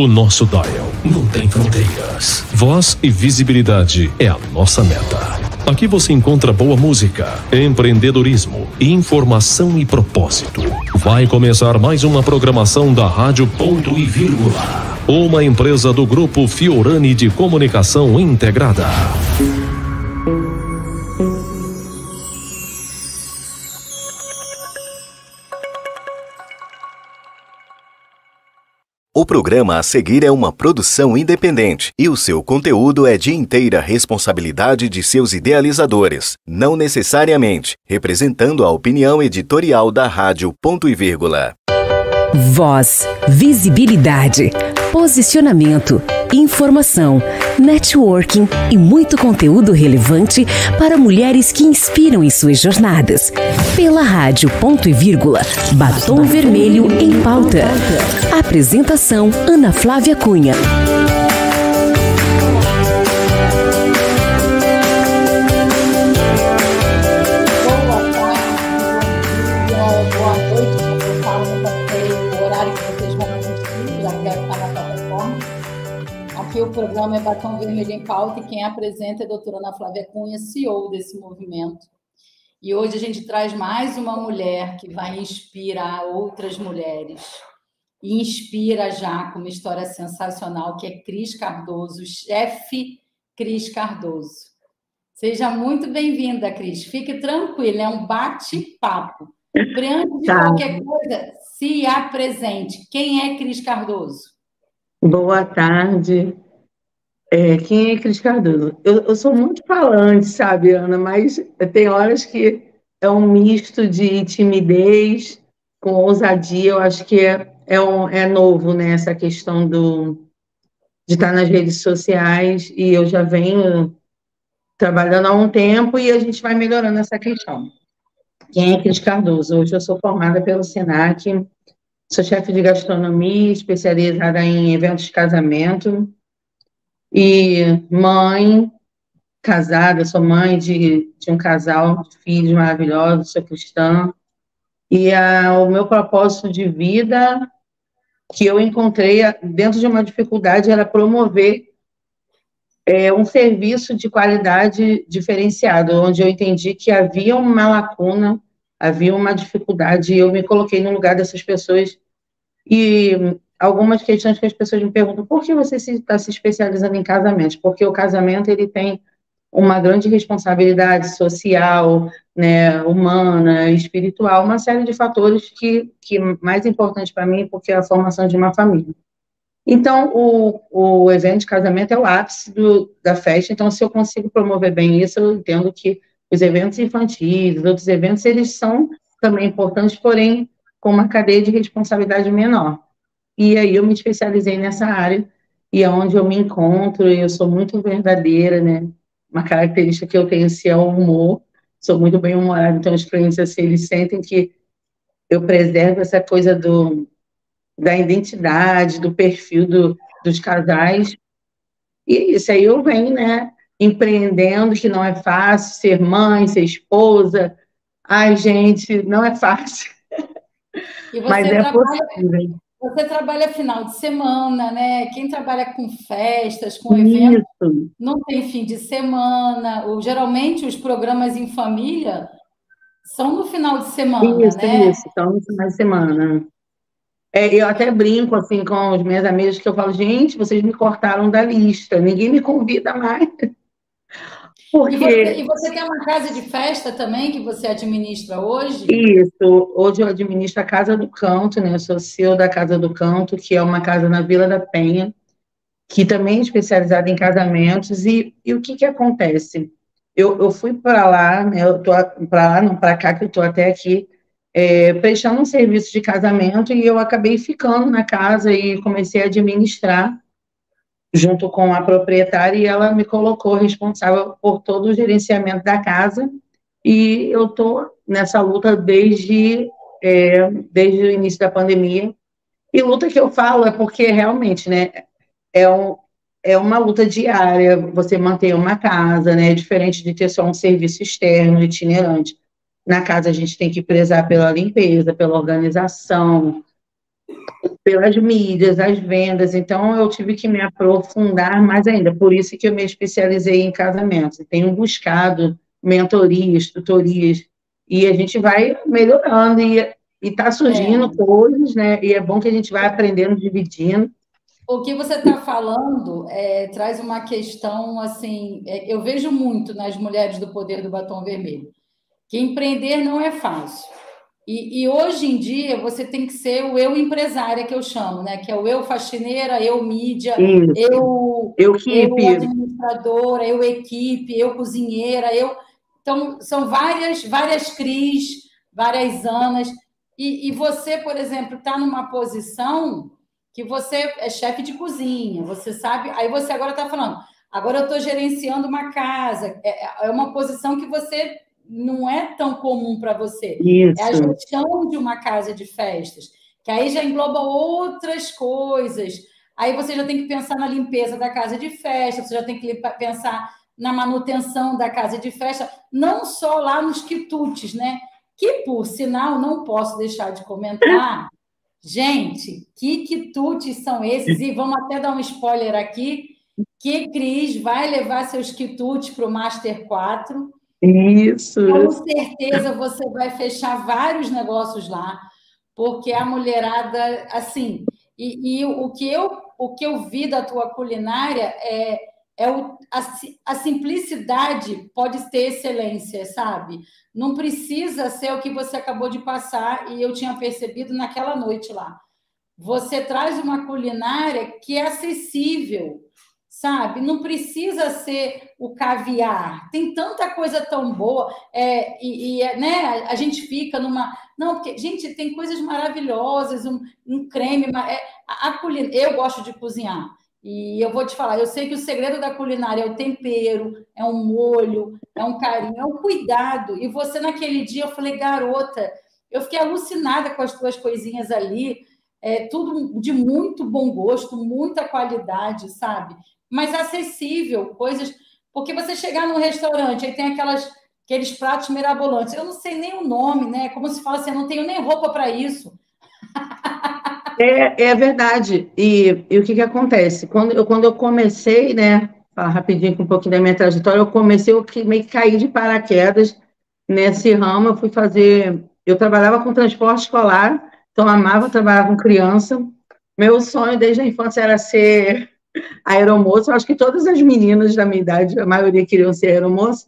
O nosso dial não tem fronteiras. Voz e visibilidade é a nossa meta. Aqui você encontra boa música, empreendedorismo, informação e propósito. Vai começar mais uma programação da Rádio Ponto e Vírgula, uma empresa do Grupo Fiorani de Comunicação Integrada. O programa a seguir é uma produção independente e o seu conteúdo é de inteira responsabilidade de seus idealizadores, não necessariamente representando a opinião editorial da Rádio Ponto e Vírgula. Voz, visibilidade, posicionamento, informação, networking e muito conteúdo relevante para mulheres que inspiram em suas jornadas. Pela Rádio Ponto e Vírgula, Batom Vermelho em Pauta. Apresentação: Ana Flávia Cunha. Aqui o programa é Batom Vermelho em Pauta e quem apresenta é a doutora Ana Flávia Cunha, CEO desse movimento. E hoje a gente traz mais uma mulher que vai inspirar outras mulheres. E inspira já com uma história sensacional, que é Cris Cardoso, chefe Cris Cardoso. Seja muito bem-vinda, Cris. Fique tranquila, é um bate-papo. Antes de qualquer coisa, se apresente. Quem é Cris Cardoso? Boa tarde. Quem é Cris Cardoso? Eu sou muito falante, sabe, Ana? Mas tem horas que é um misto de timidez com ousadia. Eu acho que é novo, né? Essa questão de estar nas redes sociais, e eu já venho trabalhando há um tempo e a gente vai melhorando essa questão. Quem é Cris Cardoso? Hoje eu sou formada pelo SENAC, sou chefe de gastronomia, especializada em eventos de casamento, e mãe, casada, sou mãe de um casal de filhos maravilhosos, sou cristã, e o meu propósito de vida que eu encontrei dentro de uma dificuldade era promover um serviço de qualidade diferenciado, onde eu entendi que havia uma lacuna, havia uma dificuldade, e eu me coloquei no lugar dessas pessoas. E algumas questões que as pessoas me perguntam: por que você está se especializando em casamentos? Porque o casamento ele tem uma grande responsabilidade social, né, humana, espiritual, uma série de fatores que mais importante para mim, porque é a formação de uma família. Então, o evento de casamento é o ápice da festa. Então, se eu consigo promover bem isso, eu entendo que os eventos infantis, os outros eventos, eles são também importantes, porém com uma cadeia de responsabilidade menor. E aí eu me especializei nessa área, e é onde eu me encontro, e eu sou muito verdadeira, né? Uma característica que eu tenho, assim, é o humor. Sou muito bem-humorada, então os clientes, assim, eles sentem que eu preservo essa coisa da identidade, do perfil dos casais. E isso aí eu venho, né, empreendendo, que não é fácil ser mãe, ser esposa. Ai, gente, não é fácil. Mas é possível. Você trabalha final de semana, né? Quem trabalha com festas, com eventos, não tem fim de semana. Ou, geralmente, os programas em família são no final de semana, né? Isso, são no final de semana. Eu até brinco, assim, com os meus amigos, que eu falo: gente, vocês me cortaram da lista, ninguém me convida mais. Porque... E você tem uma casa de festa também que você administra hoje? Isso, hoje eu administro a Casa do Canto, né? Eu sou CEO da Casa do Canto, que é uma casa na Vila da Penha, que também é especializada em casamentos. E o que acontece? Eu fui para lá, né? Eu tô para lá, não para cá, que eu estou até aqui, prestando um serviço de casamento, e eu acabei ficando na casa e comecei a administrar junto com a proprietária, e ela me colocou responsável por todo o gerenciamento da casa, e eu estou nessa luta desde o início da pandemia. E luta que eu falo é porque realmente, né, é uma luta diária, você manter uma casa, né, diferente de ter só um serviço externo, itinerante. Na casa a gente tem que prezar pela limpeza, pela organização, pelas mídias, as vendas, então eu tive que me aprofundar mais ainda, por isso que eu me especializei em casamentos, tenho buscado mentorias, tutorias, e a gente vai melhorando, e está surgindo coisas, né, e é bom que a gente vai aprendendo, dividindo. O que você está falando traz uma questão, assim, eu vejo muito nas mulheres do Poder do Batom Vermelho, que empreender não é fácil. E hoje em dia você tem que ser o eu empresária, que eu chamo, né? Que é o eu faxineira, eu mídia, eu administradora, eu equipe, eu cozinheira, Então, são várias Cris, várias Anas. E você, por exemplo, está numa posição que você é chefe de cozinha, você sabe. Aí você agora está falando, agora eu estou gerenciando uma casa. É uma posição que você não é tão comum para você. Isso. É a gestão de uma casa de festas, que aí já engloba outras coisas. Aí você já tem que pensar na limpeza da casa de festa, você já tem que pensar na manutenção da casa de festa, não só lá nos quitutes, né? Que, por sinal, não posso deixar de comentar. Gente, que quitutes são esses? E vamos até dar um spoiler aqui, que Cris vai levar seus quitutes para o Master 4. Isso. Com certeza você vai fechar vários negócios lá, porque a mulherada, assim, e o que eu vi da tua culinária a simplicidade pode ter excelência, sabe? Não precisa ser o que você acabou de passar, e eu tinha percebido naquela noite lá. Você traz uma culinária que é acessível, sabe? Não precisa ser o caviar. Tem tanta coisa tão boa. Né? A gente fica numa... Não, porque, gente, tem coisas maravilhosas, um creme... Eu gosto de cozinhar. E eu vou te falar, eu sei que o segredo da culinária é o tempero, é um molho, é um carinho, é um cuidado. E você, naquele dia, eu falei, garota, eu fiquei alucinada com as tuas coisinhas ali, tudo de muito bom gosto, muita qualidade, sabe? Mas acessível, coisas... Porque você chegar num restaurante, aí tem aqueles pratos mirabolantes, eu não sei nem o nome, né? Como se fala assim, eu não tenho nem roupa para isso. É verdade. E o que acontece? Quando eu comecei, né? Falar rapidinho com um pouquinho da minha trajetória, eu meio que caí de paraquedas nesse ramo. Eu fui fazer... Eu trabalhava com transporte escolar, então amava trabalhar com criança. Meu sonho desde a infância era ser aeromoça. Eu acho que todas as meninas da minha idade, a maioria queriam ser aeromoça.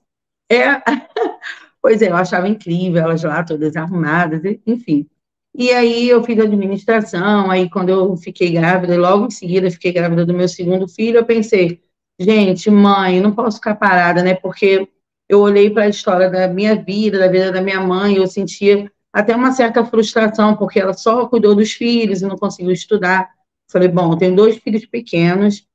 Pois é, eu achava incrível, elas lá todas arrumadas, enfim. E aí eu fiz administração, aí quando eu fiquei grávida, logo em seguida fiquei grávida do meu segundo filho, eu pensei, gente, mãe, não posso ficar parada, né? Porque eu olhei para a história da minha vida, da vida da minha mãe, eu sentia até uma certa frustração, porque ela só cuidou dos filhos e não conseguiu estudar. Falei, bom, eu tenho 2 filhos pequenos,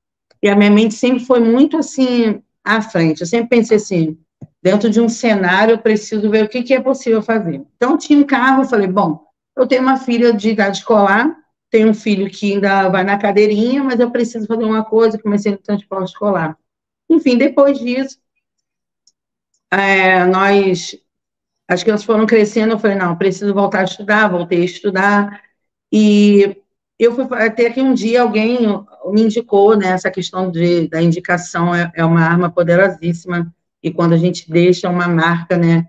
e a minha mente sempre foi muito assim, à frente. Eu sempre pensei assim, dentro de um cenário, eu preciso ver o que é possível fazer. Então, tinha um carro, eu falei, bom, eu tenho uma filha de idade escolar, tenho um filho que ainda vai na cadeirinha, mas eu preciso fazer uma coisa, comecei no transporte escolar. Enfim, depois disso, as crianças foram crescendo, eu falei, não, preciso voltar a estudar, voltei a estudar, e eu fui até que um dia alguém me indicou, né, essa questão da indicação é uma arma poderosíssima, e quando a gente deixa uma marca, né,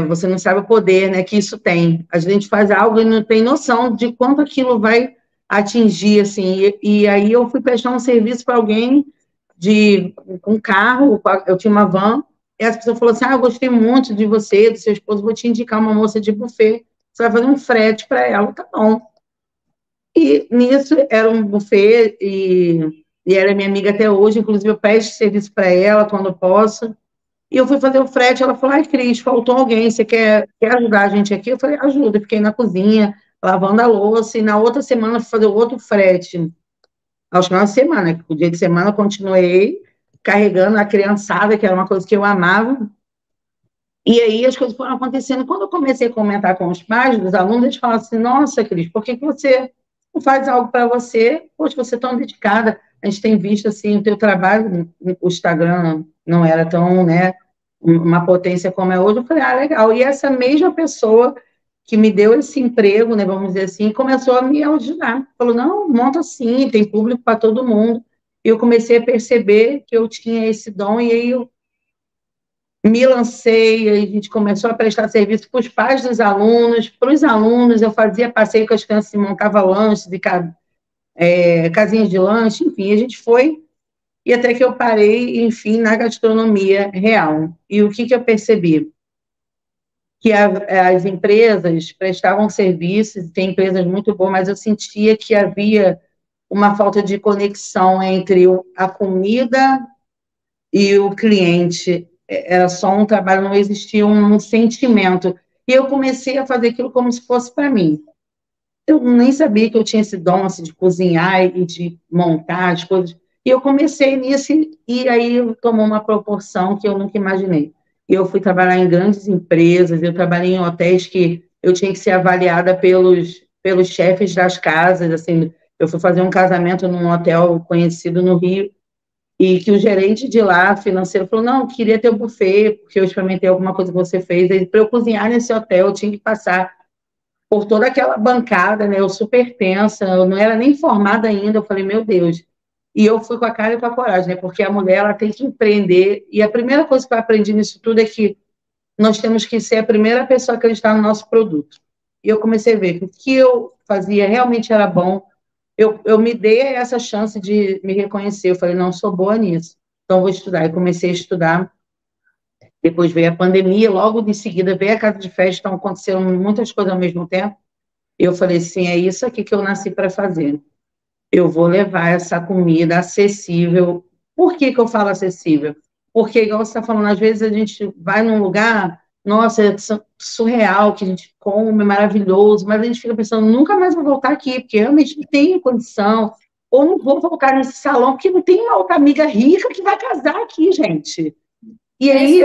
você não sabe o poder, né, que isso tem. A gente faz algo e não tem noção de quanto aquilo vai atingir, assim, e aí eu fui prestar um serviço para alguém com um carro, eu tinha uma van, e essa pessoa falou assim, eu gostei muito de você, do seu esposo, vou te indicar uma moça de buffet, você vai fazer um frete para ela, tá bom. E nisso era um buffet, e ela é minha amiga até hoje, inclusive eu presto serviço para ela quando posso. E eu fui fazer o frete, ela falou, Cris, faltou alguém, você quer ajudar a gente aqui? Eu falei, ajuda, fiquei na cozinha, lavando a louça, e na outra semana fui fazer outro frete. Aos finais de semana, o dia de semana eu continuei carregando a criançada, que era uma coisa que eu amava, e aí as coisas foram acontecendo. Quando eu comecei a comentar com os pais dos alunos, eles falaram assim, nossa, Cris, por que você não faz algo para você? Poxa, você é tão dedicada, a gente tem visto, assim, o teu trabalho, o Instagram não era tão, né, uma potência como é hoje. Eu falei, legal. E essa mesma pessoa que me deu esse emprego, né, vamos dizer assim, e começou a me ajudar. Falou, não, monta assim, tem público para todo mundo. E eu comecei a perceber que eu tinha esse dom, e aí eu me lancei, a gente começou a prestar serviço para os pais dos alunos, para os alunos, eu fazia passeio com as crianças, montava lanches, casinhas de lanche, enfim, a gente foi, e até que eu parei, enfim, na gastronomia real. E o que eu percebi? Que as empresas prestavam serviços, tem empresas muito boas, mas eu sentia que havia uma falta de conexão entre a comida e o cliente. Era só um trabalho, não existia um sentimento. E eu comecei a fazer aquilo como se fosse para mim. Eu nem sabia que eu tinha esse dom assim, de cozinhar e de montar as coisas. E eu comecei nisso, e aí tomou uma proporção que eu nunca imaginei. Eu fui trabalhar em grandes empresas, eu trabalhei em hotéis que eu tinha que ser avaliada pelos chefes das casas. Assim, eu fui fazer um casamento num hotel conhecido no Rio, e que o gerente de lá, financeiro, falou, não, queria ter o buffet, porque eu experimentei alguma coisa que você fez, e para eu cozinhar nesse hotel, eu tinha que passar por toda aquela bancada, né, eu super tensa, eu não era nem formada ainda, eu falei, meu Deus, e eu fui com a cara e com a coragem, né, porque a mulher, ela tem que empreender, e a primeira coisa que eu aprendi nisso tudo é que nós temos que ser a primeira pessoa a acreditar no nosso produto. E eu comecei a ver que o que eu fazia realmente era bom. Eu me dei essa chance de me reconhecer. Eu falei, não, sou boa nisso, então vou estudar. E comecei a estudar. Depois veio a pandemia, logo em seguida veio a casa de festa, então aconteceram muitas coisas ao mesmo tempo. Eu falei, sim, é isso aqui que eu nasci para fazer. Eu vou levar essa comida acessível. Por que eu falo acessível? Porque, igual você está falando, às vezes a gente vai num lugar, nossa, é surreal, que a gente come, é maravilhoso, mas a gente fica pensando, nunca mais vou voltar aqui, porque realmente não tenho condição, ou não vou voltar nesse salão, porque não tem uma outra amiga rica que vai casar aqui, gente. E aí,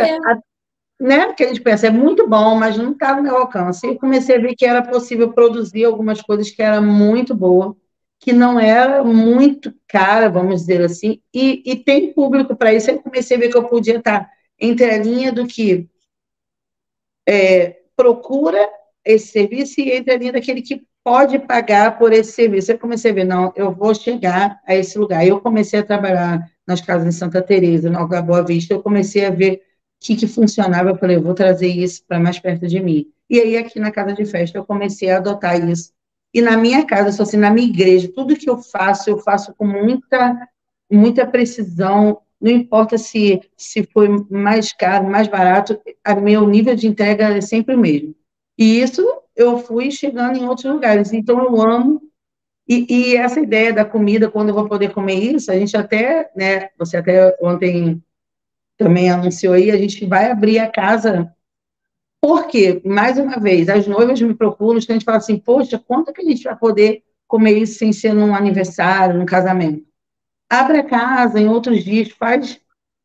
né, porque a gente pensa, é muito bom, mas não está no meu alcance. E eu comecei a ver que era possível produzir algumas coisas que era muito boa, que não era muito cara, vamos dizer assim, e tem público para isso. Eu comecei a ver que eu podia estar entre a linha do que procura esse serviço e entre a linha daquele que pode pagar por esse serviço. Eu comecei a ver, não, eu vou chegar a esse lugar. Eu comecei a trabalhar nas casas em Santa Teresa, no Alga Boa Vista, eu comecei a ver o que funcionava. Eu falei, eu vou trazer isso para mais perto de mim. E aí, aqui na casa de festa, eu comecei a adotar isso. E na minha casa, só assim, na minha igreja, tudo que eu faço com muita precisão, não importa se foi mais caro, mais barato, meu nível de entrega é sempre o mesmo. E isso eu fui chegando em outros lugares. Então, eu amo. E essa ideia da comida, quando eu vou poder comer isso, a gente até, né, você até ontem também anunciou aí, a gente vai abrir a casa, porque, mais uma vez, as noivas me procuram, a gente fala assim, poxa, quando que a gente vai poder comer isso sem ser num aniversário, num casamento? Abre a casa em outros dias,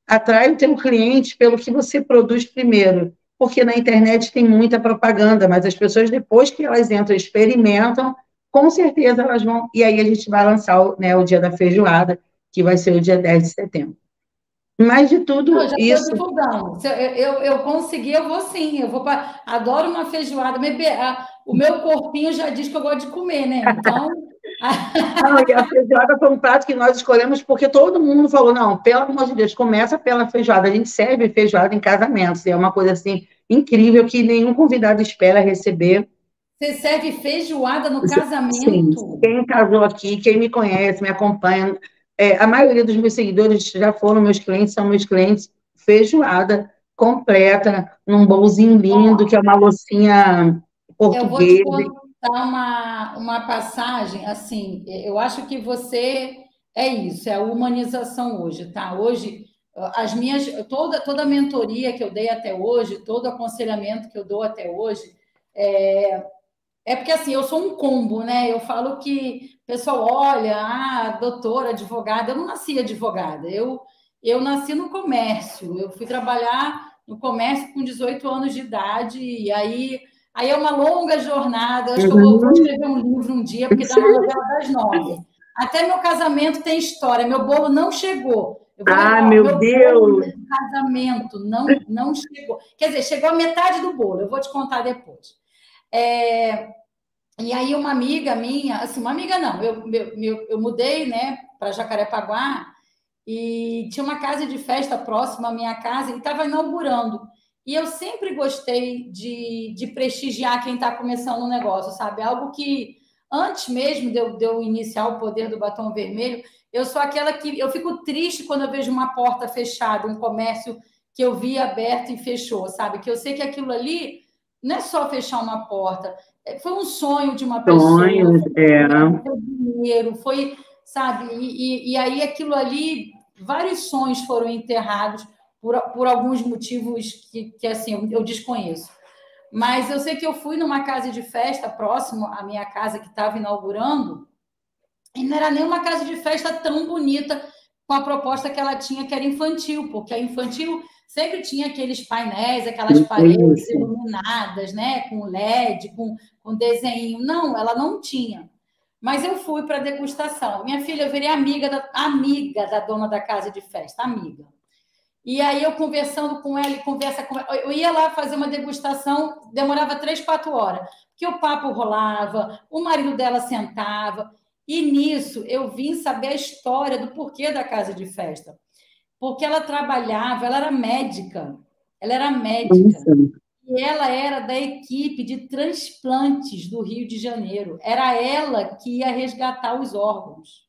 atrai o teu cliente pelo que você produz primeiro, porque na internet tem muita propaganda, mas as pessoas, depois que elas entram, experimentam, com certeza elas vão, e aí a gente vai lançar o dia da feijoada, que vai ser o dia 10 de setembro. Mas de tudo eu já isso... estou divulgando. Se eu conseguir, eu vou sim. Adoro uma feijoada. O meu corpinho já diz que eu gosto de comer, né? Então... Não, e a feijoada foi um prato que nós escolhemos porque todo mundo falou, não, pelo amor de Deus, começa pela feijoada. A gente serve feijoada em casamentos. É uma coisa assim incrível que nenhum convidado espera receber. Você serve feijoada no casamento? Sim. Quem casou aqui, quem me conhece, me acompanha, a maioria dos meus seguidores já foram meus clientes, são meus clientes. Feijoada completa, num bolzinho lindo, que é uma loucinha portuguesa. Eu vou te contar uma passagem, assim, eu acho que você é isso, é a humanização hoje, tá? Hoje, toda a mentoria que eu dei até hoje, todo aconselhamento que eu dou até hoje, porque, assim, eu sou um combo, né? Eu falo que o pessoal olha, doutora, advogada. Eu não nasci advogada, eu nasci no comércio. Eu fui trabalhar no comércio com 18 anos de idade, e aí é uma longa jornada. Eu acho que eu vou escrever um livro um dia, porque dá uma novela das 9. Até meu casamento tem história, meu bolo não chegou. Meu Deus! Bolo de casamento não chegou. Quer dizer, chegou a metade do bolo, eu vou te contar depois. E aí uma amiga minha, assim, uma amiga não, eu mudei, né, para Jacarepaguá e tinha uma casa de festa próxima à minha casa e estava inaugurando. E eu sempre gostei de prestigiar quem está começando um negócio, sabe? Algo que, antes mesmo de eu iniciar o poder do batom vermelho, eu sou aquela que... Eu fico triste quando eu vejo uma porta fechada, um comércio que eu vi aberto e fechou, sabe? Que eu sei que aquilo ali não é só fechar uma porta, foi um sonho de uma pessoa, Sonhos, foi dinheiro, foi, sabe? E aí aquilo ali, vários sonhos foram enterrados por alguns motivos que assim, eu desconheço. Mas eu sei que eu fui numa casa de festa próximo à minha casa que estava inaugurando, e não era nem uma casa de festa tão bonita com a proposta que ela tinha, que era infantil, porque a infantil sempre tinha aqueles painéis, aquelas paredes isso. iluminadas, né, com LED, com desenho. Não, ela não tinha. Mas eu fui para a degustação. Minha filha, eu virei amiga da dona da casa de festa, amiga. E aí eu conversando com ela, eu ia lá fazer uma degustação, demorava 3, 4 horas, porque o papo rolava, o marido dela sentava, e nisso eu vim saber a história do porquê da casa de festa. Porque ela trabalhava, ela era médica, Isso. e ela era da equipe de transplantes do Rio de Janeiro. Era ela que ia resgatar os órgãos.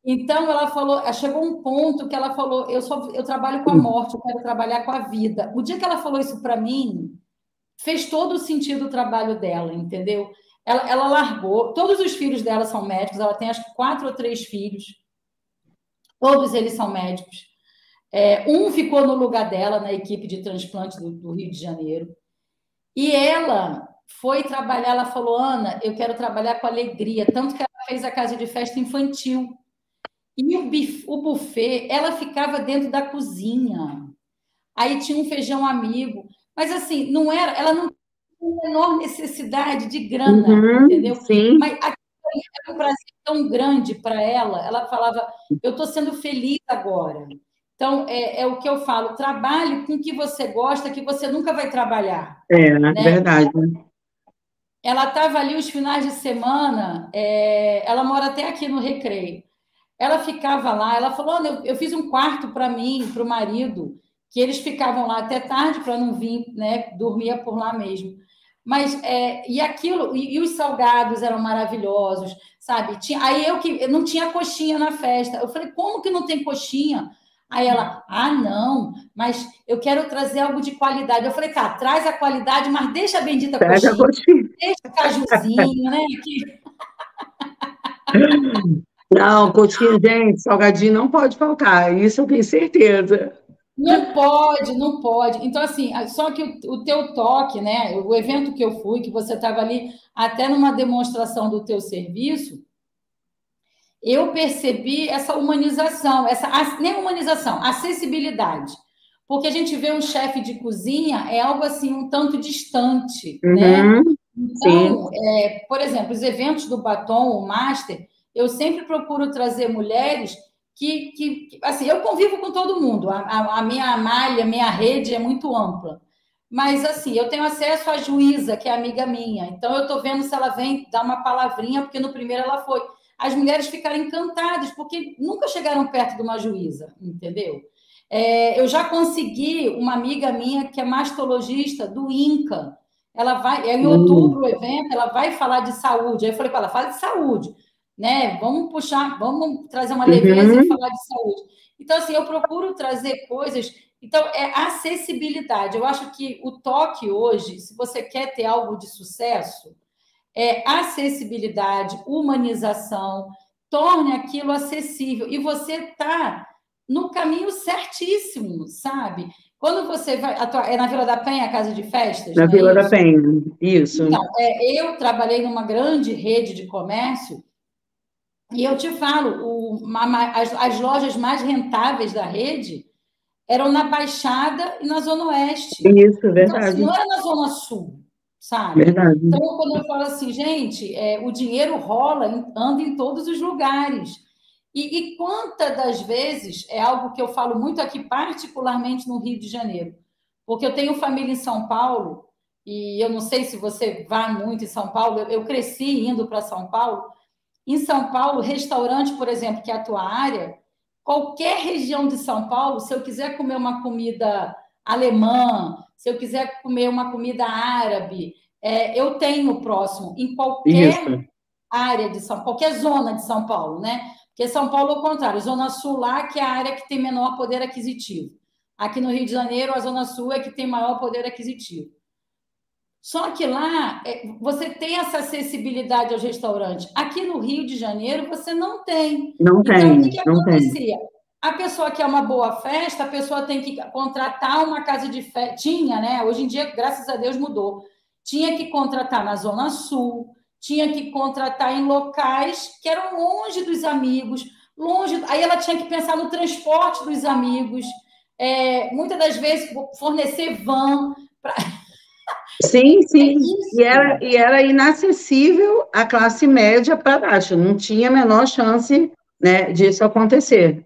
Então, ela falou, chegou um ponto que ela falou, eu trabalho com a morte, eu quero trabalhar com a vida. O dia que ela falou isso para mim, fez todo o sentido o trabalho dela, entendeu? Ela largou, todos os filhos dela são médicos, ela tem acho que 4 ou 3 filhos, todos eles são médicos. Um ficou no lugar dela, na equipe de transplante do Rio de Janeiro, e ela foi trabalhar, ela falou, Ana, eu quero trabalhar com alegria, tanto que ela fez a casa de festa infantil. E o buffet, ela ficava dentro da cozinha. Aí tinha um feijão amigo. Mas assim, não era, ela não tinha a menor necessidade de grana, entendeu? Sim, Mas aquilo era um prazer tão grande para ela. Ela falava, eu estou sendo feliz agora. Então, é o que eu falo, trabalhe com o que você gosta, que você nunca vai trabalhar, né? verdade. Ela estava ali os finais de semana, ela mora até aqui no Recreio. Ela ficava lá, ela falou: eu fiz um quarto para mim, para o marido, que eles ficavam lá até tarde para não vir, né? Dormia por lá mesmo. Mas, e aquilo, e os salgados eram maravilhosos, sabe? Aí eu não tinha coxinha na festa. Eu falei: como que não tem coxinha? Aí ela: não, mas eu quero trazer algo de qualidade. Eu falei: tá, traz a qualidade, mas deixa a bendita Pega a coxinha, coxinha. deixa o cajuzinho, né? Não, coxinha, gente, salgadinho não pode faltar, isso eu tenho certeza. Não pode, não pode. Então, assim, só que o teu toque, né? O evento que eu fui, que você estava ali até numa demonstração do teu serviço, eu percebi essa humanização, nem humanização, acessibilidade. Porque a gente vê um chefe de cozinha, é algo assim, um tanto distante, né? Uhum, sim, Então, por exemplo, os eventos do Batom, o Master, eu sempre procuro trazer mulheres assim, eu convivo com todo mundo, a minha malha, a minha rede é muito ampla, mas assim, eu tenho acesso à juíza, que é amiga minha, então eu estou vendo se ela vem dar uma palavrinha, porque no primeiro ela foi. As mulheres ficaram encantadas, porque nunca chegaram perto de uma juíza, entendeu? Eu já consegui uma amiga minha que é mastologista do INCA, ela vai, em outubro o evento, ela vai falar de saúde. Aí eu falei para ela, fala de saúde, né? Vamos puxar, vamos trazer uma leveza e falar de saúde. Então, assim, eu procuro trazer coisas. Então, é acessibilidade. Eu acho que o toque hoje, se você quer ter algo de sucesso, é acessibilidade, humanização, torne aquilo acessível. E você está no caminho certíssimo, sabe? Quando você vai. É na Vila da Penha, a casa de festas, na não é Vila da isso? Penha, isso. Então, eu trabalhei numa grande rede de comércio e eu te falo, as lojas mais rentáveis da rede eram na Baixada e na Zona Oeste. Isso, Então, assim, verdade, não era na Zona Sul, sabe? verdade. Então, quando eu falo assim, gente, o dinheiro rola, anda em todos os lugares. E quantas das vezes, é algo que eu falo muito aqui, particularmente no Rio de Janeiro, porque eu tenho família em São Paulo, e eu não sei se você vai muito em São Paulo, eu cresci indo para São Paulo. Em São Paulo, restaurante, por exemplo, que é a tua área, qualquer região de São Paulo, se eu quiser comer uma comida alemã, se eu quiser comer uma comida árabe, eu tenho próximo, em qualquer área de São Paulo, qualquer zona de São Paulo, né? Porque São Paulo é o contrário, Zona Sul lá, que é a área que tem menor poder aquisitivo. Aqui no Rio de Janeiro, a Zona Sul é que tem maior poder aquisitivo. Só que lá você tem essa acessibilidade aos restaurantes. Aqui no Rio de Janeiro você não tem. Não Então, tem, o que não tem. acontecia? A pessoa quer uma boa festa, a pessoa tem que contratar uma casa de festa. Tinha, né? Hoje em dia, graças a Deus, mudou. Tinha que contratar na Zona Sul, tinha que contratar em locais que eram longe dos amigos, longe. Aí ela tinha que pensar no transporte dos amigos, muitas das vezes fornecer van para. Sim, sim. E era inacessível à classe média para baixo. Não tinha a menor chance, né, disso acontecer.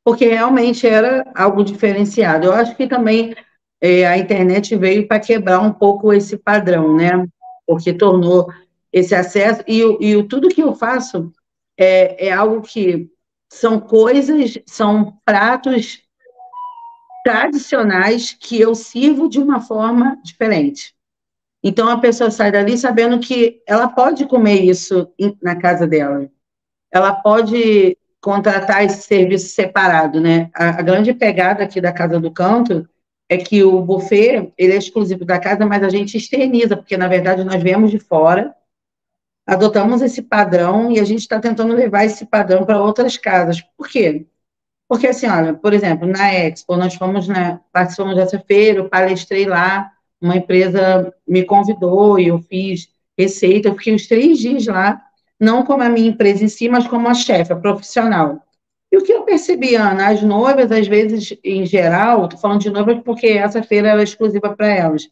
Porque realmente era algo diferenciado. Eu acho que também a internet veio para quebrar um pouco esse padrão, né? Porque tornou esse acesso. E tudo que eu faço é algo que são coisas, são pratos tradicionais que eu sirvo de uma forma diferente. Então, a pessoa sai dali sabendo que ela pode comer isso na casa dela. Ela pode contratar esse serviço separado, né? A grande pegada aqui da Casa do Canto é que o buffet, ele é exclusivo da casa, mas a gente externiza, porque, na verdade, nós viemos de fora, adotamos esse padrão e a gente está tentando levar esse padrão para outras casas. Por quê? Porque, assim, olha, por exemplo, na Expo, nós participamos dessa feira, eu palestrei lá, uma empresa me convidou e eu fiz receita, eu fiquei os 3 dias lá, não como a minha empresa em si, mas como a chefe, a profissional. E o que eu percebi, Ana, as noivas, às vezes, em geral, estou falando de noivas porque essa feira era exclusiva para elas.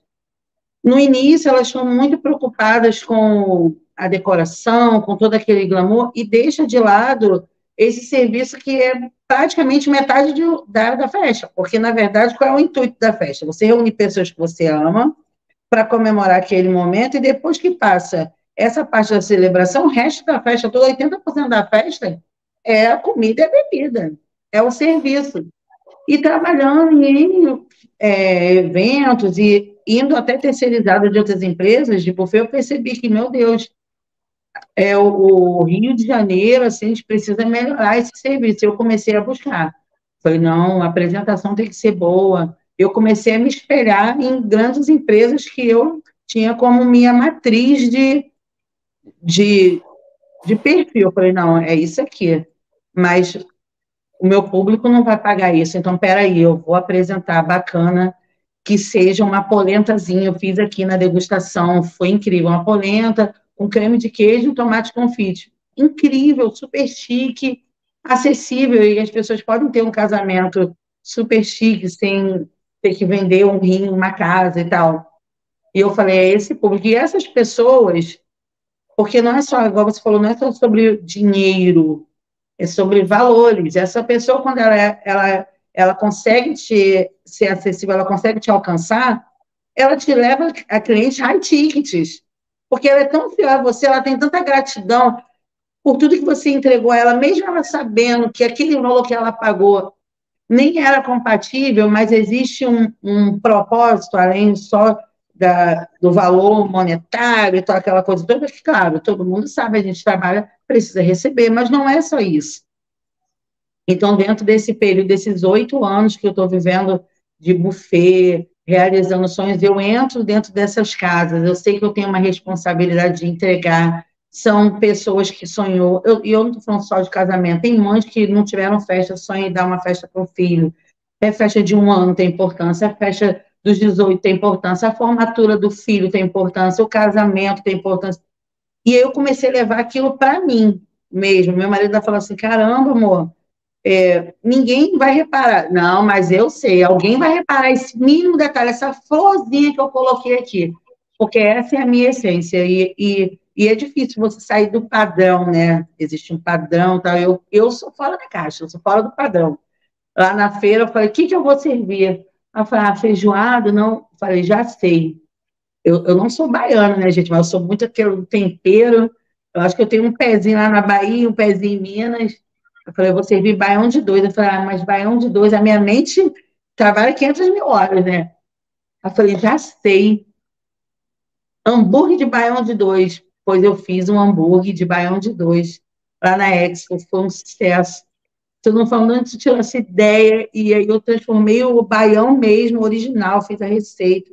No início, elas estão muito preocupadas com a decoração, com todo aquele glamour, e deixa de lado esse serviço que é praticamente metade da festa, porque, na verdade, qual é o intuito da festa? Você reúne pessoas que você ama para comemorar aquele momento, e depois que passa essa parte da celebração, o resto da festa, todo 80% da festa, é a comida e a bebida, é o serviço. E trabalhando em eventos e indo até terceirizado de outras empresas de buffet, eu percebi que, meu Deus, o Rio de Janeiro, assim, a gente precisa melhorar esse serviço. Eu comecei a buscar. Falei, não, a apresentação tem que ser boa. Eu comecei a me espelhar em grandes empresas que eu tinha como minha matriz de perfil. Eu falei, não, é isso aqui. Mas o meu público não vai pagar isso. Então, peraí, eu vou apresentar bacana, que seja uma polentazinha. Eu fiz aqui na degustação, foi incrível. Uma polenta com creme de queijo e tomate confite. Incrível, super chique, acessível. E as pessoas podem ter um casamento super chique, sem ter que vender um rim, uma casa e tal. E eu falei, é esse público. E essas pessoas, porque não é só, igual você falou, não é só sobre dinheiro, é sobre valores. Essa pessoa, quando ela consegue ser acessível, ela consegue te alcançar, ela te leva a clientes high tickets, porque ela é tão fiel a você, ela tem tanta gratidão por tudo que você entregou a ela, mesmo ela sabendo que aquele valor que ela pagou nem era compatível, mas existe um propósito, além só do valor monetário, toda aquela coisa toda, que, claro, todo mundo sabe, a gente trabalha, precisa receber, mas não é só isso. Então, dentro desse período, desses 8 anos que eu estou vivendo de buffet, realizando sonhos, eu entro dentro dessas casas, eu sei que eu tenho uma responsabilidade de entregar, são pessoas que sonhou, e eu não estou falando só de casamento, tem mães que não tiveram festa, sonham em dar uma festa para o filho, a festa de 1 ano tem importância, a festa dos 18 tem importância, a formatura do filho tem importância, o casamento tem importância, e eu comecei a levar aquilo para mim mesmo, meu marido falou assim, caramba, amor, ninguém vai reparar. Não, mas eu sei, alguém vai reparar esse mínimo detalhe, essa florzinha que eu coloquei aqui, porque essa é a minha essência, e é difícil você sair do padrão, né? Existe um padrão, tá? Eu sou fora da caixa, eu sou fora do padrão. Lá na feira, eu falei, o que eu vou servir? Ela falou, feijoada? Não, eu falei, já sei. Eu não sou baiana, né, gente, mas eu sou muito aquele tempero. Eu acho que eu tenho um pezinho lá na Bahia, um pezinho em Minas. Eu falei, eu vou servir baião de dois. Eu falei, mas baião de dois, a minha mente trabalha 500 mil horas, né? Eu falei, já sei. Hambúrguer de baião de dois. Pois eu fiz um hambúrguer de baião de dois lá na Expo, foi um sucesso. Estou não falando antes de tirar essa ideia, e aí eu transformei o baião mesmo, original, fiz a receita,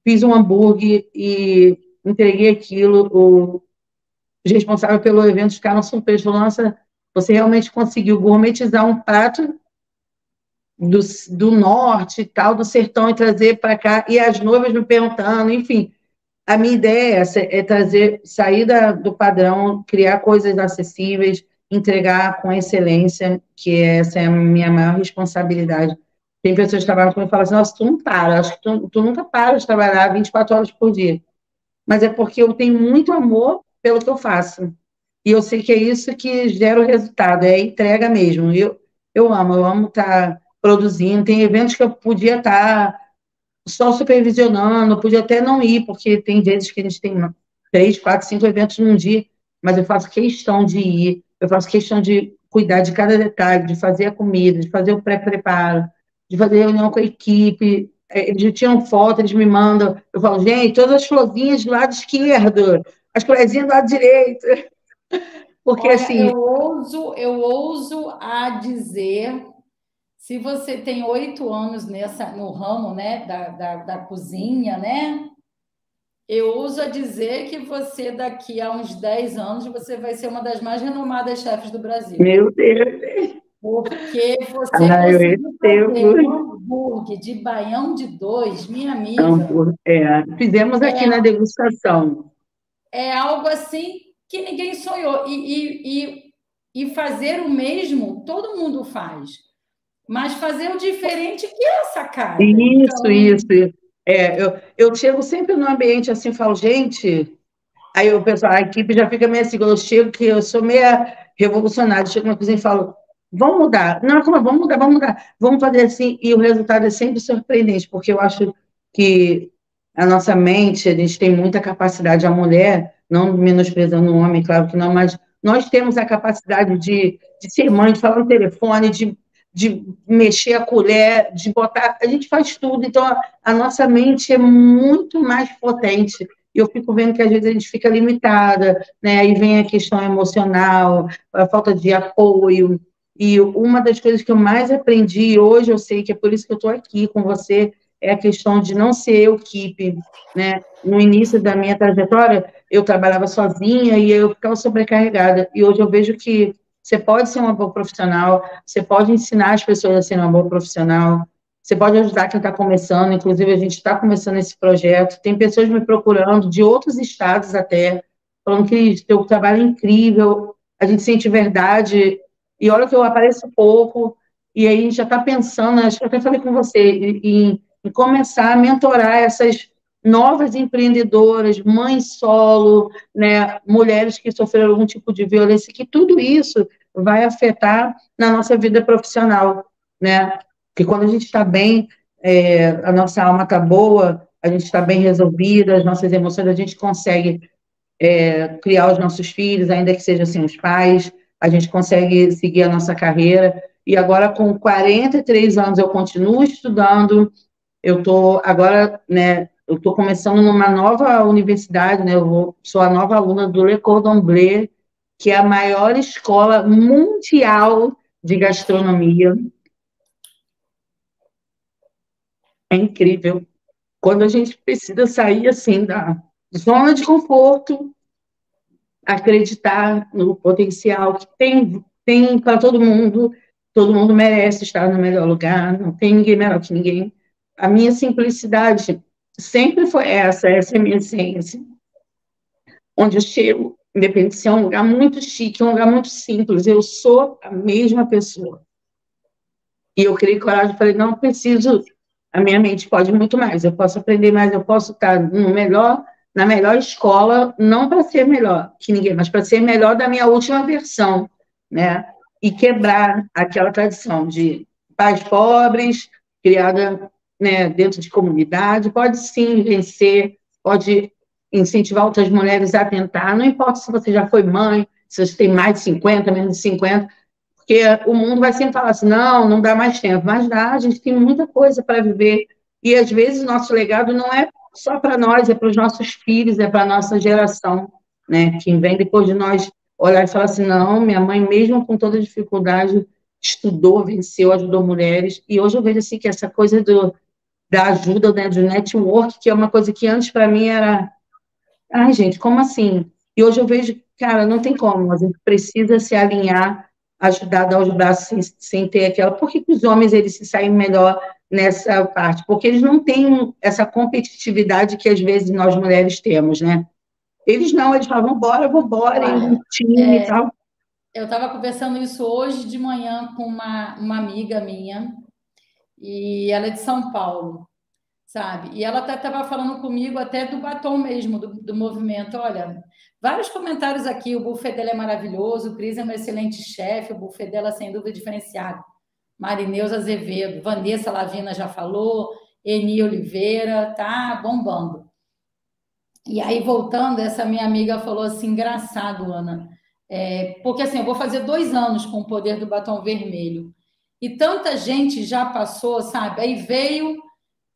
fiz um hambúrguer e entreguei aquilo. Os responsáveis pelo evento ficaram surpresos, falaram, nossa, você realmente conseguiu gourmetizar um prato do norte e tal, do sertão, e trazer para cá, e as noivas me perguntando, enfim. A minha ideia é essa, é trazer, sair do padrão, criar coisas acessíveis, entregar com excelência, que essa é a minha maior responsabilidade. Tem pessoas que trabalham comigo e falam assim, nossa, tu não para, acho que tu nunca para de trabalhar 24 horas por dia. Mas é porque eu tenho muito amor pelo que eu faço. E eu sei que é isso que gera o resultado, é a entrega mesmo. Eu amo estar produzindo. Tem eventos que eu podia estar só supervisionando, podia até não ir, porque tem vezes que a gente tem 3, 4, 5 eventos num dia, mas eu faço questão de ir, eu faço questão de cuidar de cada detalhe, de fazer a comida, de fazer o pré-preparo, de fazer reunião com a equipe. Eles já tiram foto, eles me mandam, eu falo, gente, todas as florzinhas do lado esquerdo, as florzinhas do lado direito, porque Olha, assim... eu ouso a dizer, se você tem 8 anos no ramo, né, da cozinha, né? Eu ouso a dizer que você, daqui a uns 10 anos, você vai ser uma das mais renomadas chefes do Brasil. Meu Deus! Porque você conseguiu fazer um hambúrguer de baião de dois, minha amiga. Fizemos aqui na degustação. É algo assim que ninguém sonhou. E fazer o mesmo, todo mundo faz. Mas fazer o diferente, que é a sacada. Isso. Eu chego sempre num ambiente assim, falo, gente... Aí o pessoal, a equipe já fica meio assim, quando eu chego, que eu sou meia revolucionária, chego na cozinha e falo, vamos mudar. Não, como vamos mudar. Vamos fazer assim, e o resultado é sempre surpreendente, porque eu acho que a nossa mente, a gente tem muita capacidade, a mulher, não menosprezando o homem, claro que não, mas nós temos a capacidade de ser mãe, de falar no telefone, de mexer a colher, de botar, a gente faz tudo, então a nossa mente é muito mais potente. E eu fico vendo que às vezes a gente fica limitada, né? Aí vem a questão emocional, a falta de apoio. E uma das coisas que eu mais aprendi, e hoje eu sei que é por isso que eu estou aqui com você, é a questão de não ser eu equipe, né? No início da minha trajetória, eu trabalhava sozinha e eu ficava sobrecarregada. E hoje eu vejo que você pode ser uma boa profissional, você pode ensinar as pessoas a serem uma boa profissional, você pode ajudar quem está começando, inclusive a gente está começando esse projeto, tem pessoas me procurando, de outros estados até, falando que teu trabalho é incrível, a gente sente verdade, e olha que eu apareço pouco, e aí a gente já está pensando, acho que eu até falei com você, em começar a mentorar essas novas empreendedoras, mães solo, né, mulheres que sofreram algum tipo de violência, que tudo isso vai afetar na nossa vida profissional, né? Porque quando a gente está bem, a nossa alma está boa, a gente está bem resolvida, as nossas emoções, a gente consegue criar os nossos filhos, ainda que sejam assim os pais, a gente consegue seguir a nossa carreira. E agora, com 43 anos, eu continuo estudando, eu estou agora, né, eu estou começando numa nova universidade, né, sou a nova aluna do Le Cordon Bleu, que é a maior escola mundial de gastronomia. É incrível. Quando a gente precisa sair, assim, da zona de conforto, acreditar no potencial que tem para todo mundo merece estar no melhor lugar, não tem ninguém melhor que ninguém. A minha simplicidade sempre foi essa é a minha essência. Onde eu chego, independente se é um lugar muito chique, um lugar muito simples, eu sou a mesma pessoa. E eu criei coragem e falei, não preciso, a minha mente pode muito mais, eu posso aprender mais, eu posso estar na melhor escola, não para ser melhor que ninguém, mas para ser melhor da minha última versão, né? E quebrar aquela tradição de pais pobres, criada, né, dentro de comunidade, pode sim vencer, pode incentivar outras mulheres a tentar, não importa se você já foi mãe, se você tem mais de 50, menos de 50, porque o mundo vai sempre falar assim, não dá mais tempo, mas dá, a gente tem muita coisa para viver, e às vezes o nosso legado não é só para nós, é para os nossos filhos, é para a nossa geração, né? Quem vem depois de nós olhar e falar assim, não, minha mãe, mesmo com toda dificuldade, estudou, venceu, ajudou mulheres, e hoje eu vejo assim que essa coisa da ajuda, né, do network, que é uma coisa que antes para mim era, ai gente, como assim? E hoje eu vejo, cara, não tem como, a gente precisa se alinhar, ajudar a dar os braços sem ter aquela, por que os homens eles se saem melhor nessa parte? Porque eles não têm essa competitividade que às vezes nós mulheres temos, né? Eles não, eles falam, vambora, em um time e tal. Eu estava conversando isso hoje de manhã com uma amiga minha, e ela é de São Paulo, sabe? E ela estava falando comigo até do batom mesmo, do movimento. Olha, vários comentários aqui, o buffet dela é maravilhoso, o Cris é um excelente chefe, o buffet dela, sem dúvida, é diferenciado. Marineuza Azevedo, Vanessa Lavina já falou, Eni Oliveira, tá bombando. E aí, voltando, essa minha amiga falou assim, engraçado, Ana, porque assim, eu vou fazer 2 anos com o poder do batom vermelho, e tanta gente já passou, sabe? Aí veio,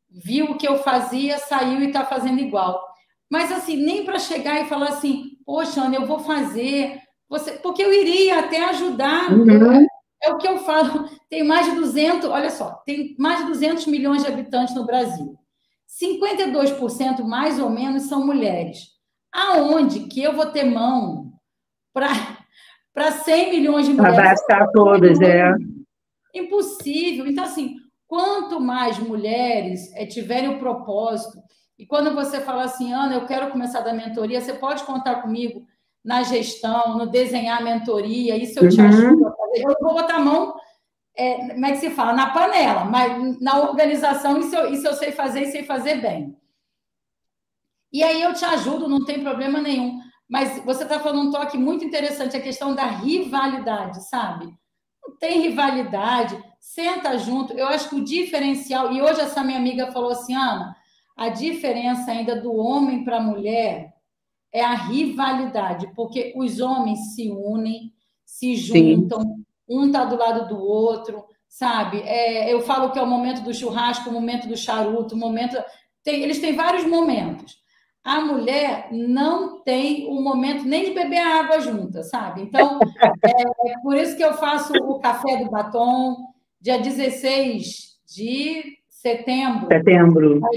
viu o que eu fazia, saiu e está fazendo igual. Mas assim, nem para chegar e falar assim, poxa, Ana, eu vou fazer, porque eu iria até ajudar. É o que eu falo, tem mais de 200, olha só, tem mais de 200 milhões de habitantes no Brasil. 52% mais ou menos são mulheres. Aonde que eu vou ter mão para 100 milhões de mulheres? Abraçar todas, Impossível. Então, assim, quanto mais mulheres tiverem o propósito, e quando você fala assim, Ana, eu quero começar da mentoria, você pode contar comigo na gestão, no desenhar a mentoria, isso eu te ajudo a fazer. Eu vou botar a mão, como é que se fala? Na panela, mas na organização, isso eu sei fazer e sei fazer bem. E aí eu te ajudo, não tem problema nenhum. Mas você está falando um toque muito interessante, a questão da rivalidade, sabe? Não tem rivalidade, senta junto. Eu acho que o diferencial, e hoje essa minha amiga falou assim, Ana, a diferença ainda do homem para a mulher é a rivalidade, porque os homens se unem, se juntam, sim, um está do lado do outro, sabe? Eu falo que é o momento do churrasco, o momento do charuto, o momento... eles têm vários momentos. A mulher não tem o momento nem de beber água junta, sabe? Então, por isso que eu faço o Café do Batom, dia 16 de setembro. Vai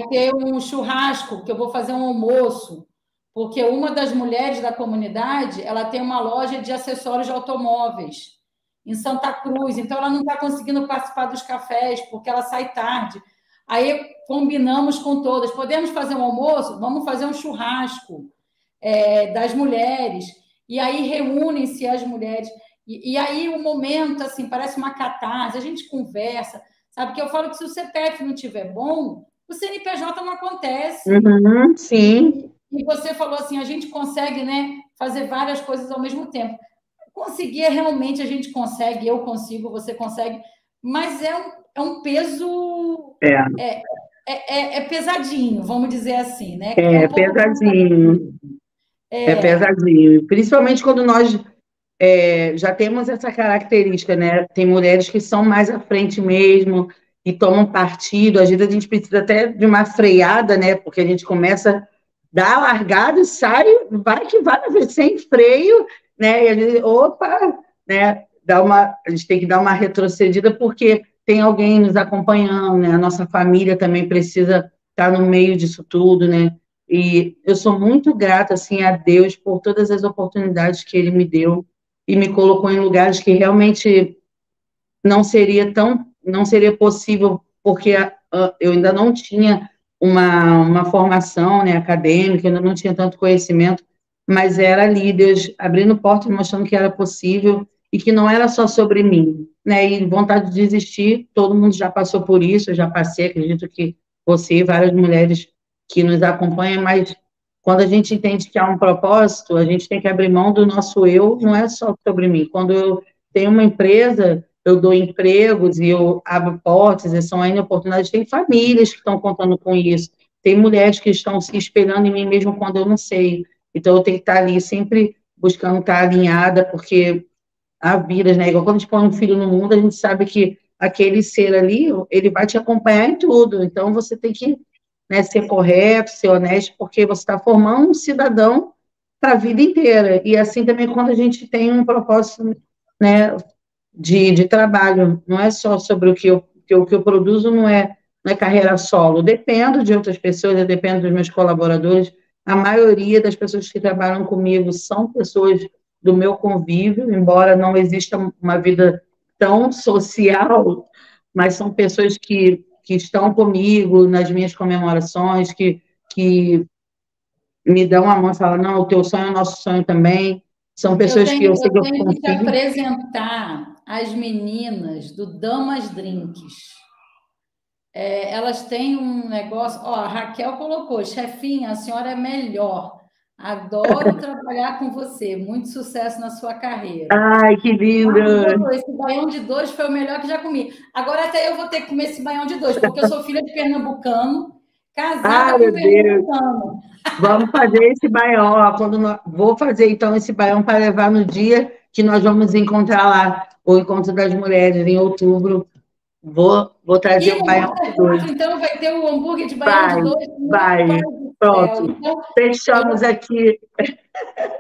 ter um churrasco, que eu vou fazer um almoço, porque uma das mulheres da comunidade, ela tem uma loja de acessórios de automóveis em Santa Cruz, então ela não está conseguindo participar dos cafés, porque ela sai tarde. Aí combinamos com todas, podemos fazer um almoço? Vamos fazer um churrasco das mulheres, e aí reúnem-se as mulheres, e aí o momento, assim, parece uma catarse, a gente conversa, sabe? Que eu falo que se o CPF não estiver bom, o CNPJ não acontece. Sim. E você falou assim, a gente consegue, né, fazer várias coisas ao mesmo tempo. Conseguir, realmente, a gente consegue, eu consigo, você consegue, mas é um peso... É pesadinho, vamos dizer assim, né? Pesadinho. É pesadinho. Principalmente quando nós já temos essa característica, né? Tem mulheres que são mais à frente mesmo e tomam partido. Às vezes a gente precisa até de uma freada, né? Porque a gente começa, dá a largada e sai, vai que vai, sem freio, né? E às vezes, opa, né? A gente tem que dar uma retrocedida porque tem alguém nos acompanhando, né? A nossa família também precisa estar no meio disso tudo, né? E eu sou muito grata, assim, a Deus por todas as oportunidades que Ele me deu e me colocou em lugares que realmente não seria possível, porque eu ainda não tinha uma formação, né, acadêmica, eu ainda não tinha tanto conhecimento, mas era ali, Deus abrindo portas, mostrando que era possível e que não era só sobre mim, né, e vontade de desistir, todo mundo já passou por isso, eu já passei, acredito que você e várias mulheres que nos acompanham, mas quando a gente entende que há um propósito, a gente tem que abrir mão do nosso eu, não é só sobre mim. Quando eu tenho uma empresa, eu dou empregos e eu abro portas, e são ainda oportunidades, tem famílias que estão contando com isso. tem mulheres que estão se espelhando em mim mesmo quando eu não sei. Então, eu tenho que estar ali sempre buscando estar alinhada, porque há vidas, né? Igual quando a gente põe um filho no mundo, a gente sabe que aquele ser ali, ele vai te acompanhar em tudo. Então, você tem que, né, ser correto, ser honesto, porque você está formando um cidadão para a vida inteira. E assim também quando a gente tem um propósito, né, de trabalho, não é só sobre o que eu produzo, não é carreira solo. Dependo de outras pessoas, eu dependo dos meus colaboradores. A maioria das pessoas que trabalham comigo são pessoas do meu convívio, embora não exista uma vida tão social, mas são pessoas que estão comigo nas minhas comemorações, que me dão a mão e falam, não, o teu sonho é o nosso sonho também. São pessoas que eu sei que eu tenho que te confio. apresentar as meninas do Damas Drinks. Elas têm um negócio... Ó, a Raquel colocou, chefinha, a senhora é melhor. Adoro trabalhar com você. Muito sucesso na sua carreira. Ai, que lindo! Esse baião de dois foi o melhor que já comi. Agora até eu vou ter que comer esse baião de dois, porque eu sou filha de pernambucano, casada com pernambucano. Vamos fazer esse baião. Ó, vou fazer, então, esse baião para levar no dia que nós vamos encontrar lá, o Encontro das Mulheres, em outubro. Vou trazer o baião de dois. Então, vai ter o hambúrguer de baião de dois. Vai. Pronto. Então, fechamos aqui.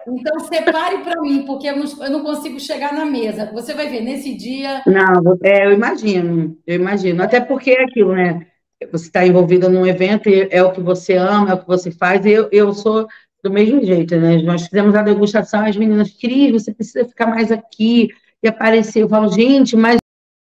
Então, separe para mim, porque eu não consigo chegar na mesa. Você vai ver, nesse dia... Não, eu imagino. Até porque é aquilo, né? Você está envolvida num evento, e é o que você ama, é o que você faz, e eu sou do mesmo jeito, né? Nós fizemos a degustação, as meninas, Cris, você precisa ficar mais aqui e aparecer. Eu falo, gente, mas